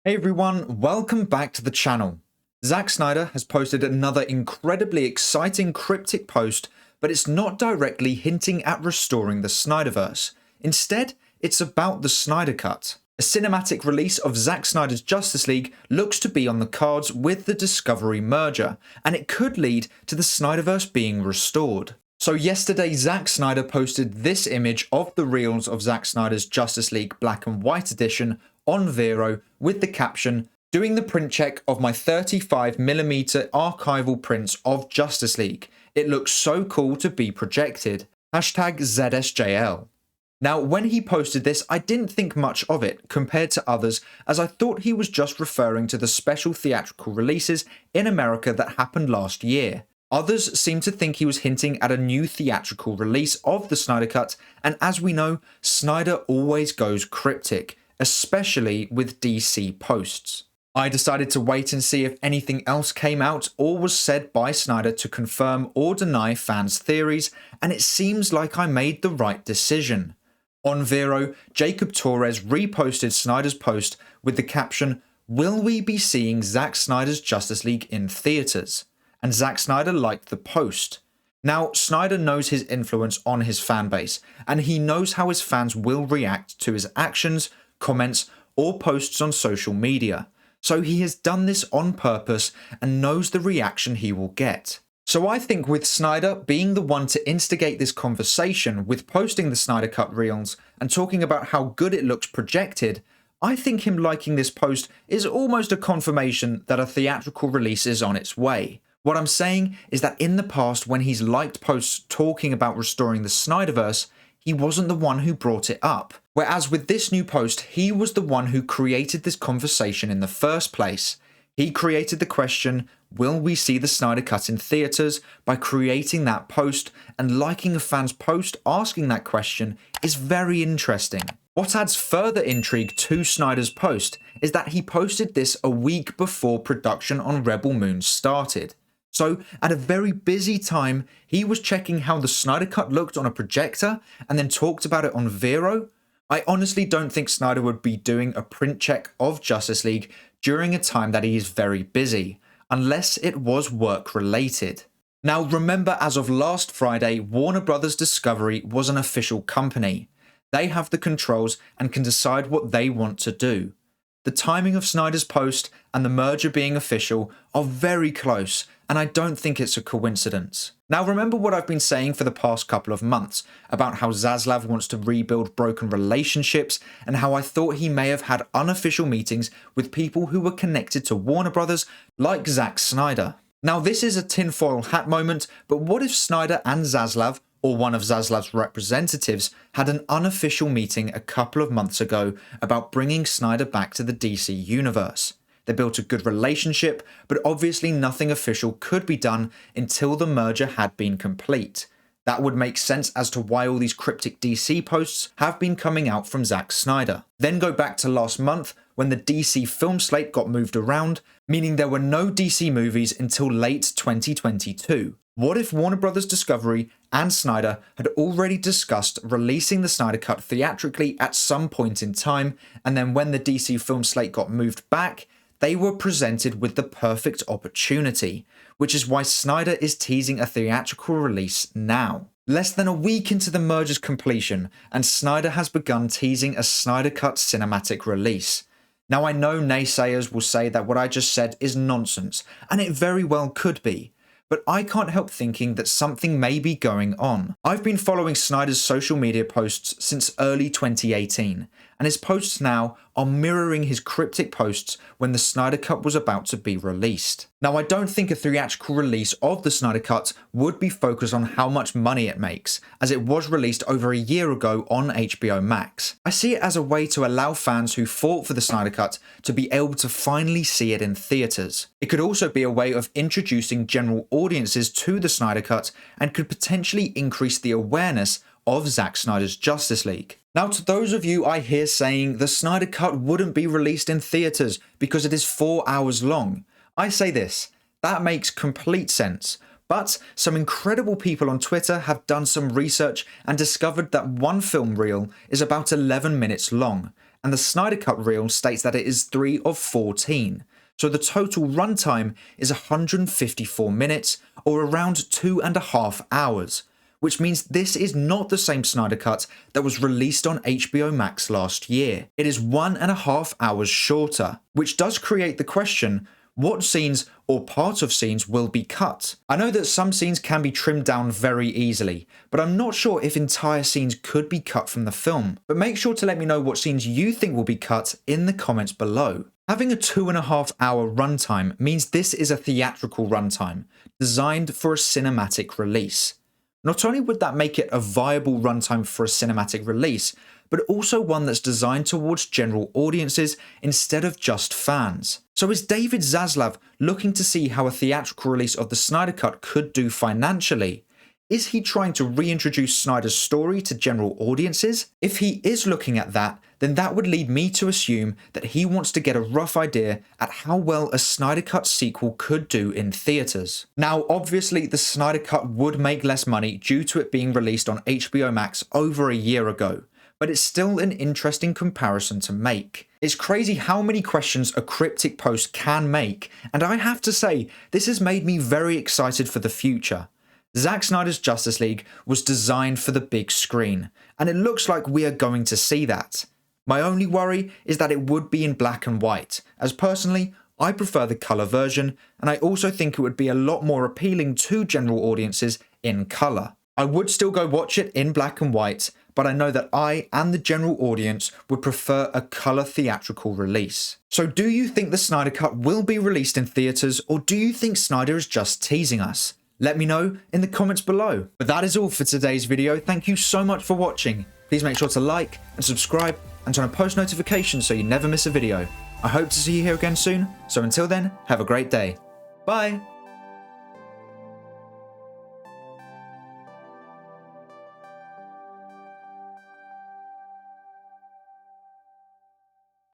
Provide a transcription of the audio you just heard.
Hey everyone, welcome back to the channel. Zack Snyder has posted another incredibly exciting cryptic post, but it's not directly hinting at restoring the SnyderVerse. Instead, it's about the Snyder Cut. A cinematic release of Zack Snyder's Justice League looks to be on the cards with the Discovery merger, and it could lead to the SnyderVerse being restored. So yesterday, Zack Snyder posted this image of the reels of Zack Snyder's Justice League Black and White edition on Vero with the caption, "Doing the print check of my 35mm archival prints of Justice League. It looks so cool to be projected. #ZSJL. Now, when he posted this, I didn't think much of it compared to others, as I thought he was just referring to the special theatrical releases in America that happened last year. Others seem to think he was hinting at a new theatrical release of the Snyder Cut, and as we know, Snyder always goes cryptic, especially with DC posts. I decided to wait and see if anything else came out or was said by Snyder to confirm or deny fans' theories, and it seems like I made the right decision. On Vero, Jacob Torres reposted Snyder's post with the caption, "Will we be seeing Zack Snyder's Justice League in theaters?" And Zack Snyder liked the post. Now, Snyder knows his influence on his fanbase, and he knows how his fans will react to his actions, comments, or posts on social media. So he has done this on purpose and knows the reaction he will get. So I think with Snyder being the one to instigate this conversation with posting the Snyder Cut reels and talking about how good it looks projected, I think him liking this post is almost a confirmation that a theatrical release is on its way. What I'm saying is that in the past, when he's liked posts talking about restoring the SnyderVerse, he wasn't the one who brought it up. Whereas with this new post, he was the one who created this conversation in the first place. He created the question, will we see the Snyder Cut in theaters, by creating that post, and liking a fan's post asking that question is very interesting. What adds further intrigue to Snyder's post is that he posted this a week before production on Rebel Moon started. So, at a very busy time, he was checking how the Snyder Cut looked on a projector and then talked about it on Vero. I honestly don't think Snyder would be doing a print check of Justice League during a time that he is very busy, unless it was work related. Now remember, as of last Friday, Warner Bros. Discovery was an official company. They have the controls and can decide what they want to do. The timing of Snyder's post and the merger being official are very close, and I don't think it's a coincidence. Now remember what I've been saying for the past couple of months about how Zaslav wants to rebuild broken relationships, and how I thought he may have had unofficial meetings with people who were connected to Warner Brothers, like Zack Snyder. Now this is a tinfoil hat moment, but what if Snyder and Zaslav, or one of Zaslav's representatives, had an unofficial meeting a couple of months ago about bringing Snyder back to the DC universe? They built a good relationship, but obviously nothing official could be done until the merger had been complete. That would make sense as to why all these cryptic DC posts have been coming out from Zack Snyder. Then go back to last month when the DC film slate got moved around, meaning there were no DC movies until late 2022. What if Warner Bros. Discovery and Snyder had already discussed releasing the Snyder Cut theatrically at some point in time, and then when the DC film slate got moved back, they were presented with the perfect opportunity, which is why Snyder is teasing a theatrical release now. Less than a week into the merger's completion, and Snyder has begun teasing a Snyder Cut cinematic release. Now I know naysayers will say that what I just said is nonsense, and it very well could be, but I can't help thinking that something may be going on. I've been following Snyder's social media posts since early 2018, and his posts now are mirroring his cryptic posts when the Snyder Cut was about to be released. Now I don't think a theatrical release of the Snyder Cut would be focused on how much money it makes, as it was released over a year ago on HBO Max. I see it as a way to allow fans who fought for the Snyder Cut to be able to finally see it in theaters. It could also be a way of introducing general audiences to the Snyder Cut and could potentially increase the awareness of Zack Snyder's Justice League. Now, to those of you I hear saying the Snyder Cut wouldn't be released in theaters because it is 4 hours long, I say this, that makes complete sense. But some incredible people on Twitter have done some research and discovered that one film reel is about 11 minutes long, and the Snyder Cut reel states that it is 3 of 14. So the total runtime is 154 minutes, or around 2.5 hours, which means this is not the same Snyder Cut that was released on HBO Max last year. It is 1.5 hours shorter, which does create the question, what scenes or part of scenes will be cut? I know that some scenes can be trimmed down very easily, but I'm not sure if entire scenes could be cut from the film. But make sure to let me know what scenes you think will be cut in the comments below. Having a 2.5 hour runtime means this is a theatrical runtime, designed for a cinematic release. Not only would that make it a viable runtime for a cinematic release, but also one that's designed towards general audiences instead of just fans. So is David Zaslav looking to see how a theatrical release of the Snyder Cut could do financially? Is he trying to reintroduce Snyder's story to general audiences? If he is looking at that, then that would lead me to assume that he wants to get a rough idea at how well a Snyder Cut sequel could do in theaters. Now, obviously, the Snyder Cut would make less money due to it being released on HBO Max over a year ago, but it's still an interesting comparison to make. It's crazy how many questions a cryptic post can make, and I have to say, this has made me very excited for the future. Zack Snyder's Justice League was designed for the big screen, and it looks like we are going to see that. My only worry is that it would be in black and white, as personally, I prefer the colour version, and I also think it would be a lot more appealing to general audiences in colour. I would still go watch it in black and white, but I know that I and the general audience would prefer a colour theatrical release. So do you think the Snyder Cut will be released in theatres, or do you think Snyder is just teasing us? Let me know in the comments below. But that is all for today's video. Thank you so much for watching. Please make sure to like and subscribe and turn on post notifications so you never miss a video. I hope to see you here again soon. So until then, have a great day. Bye.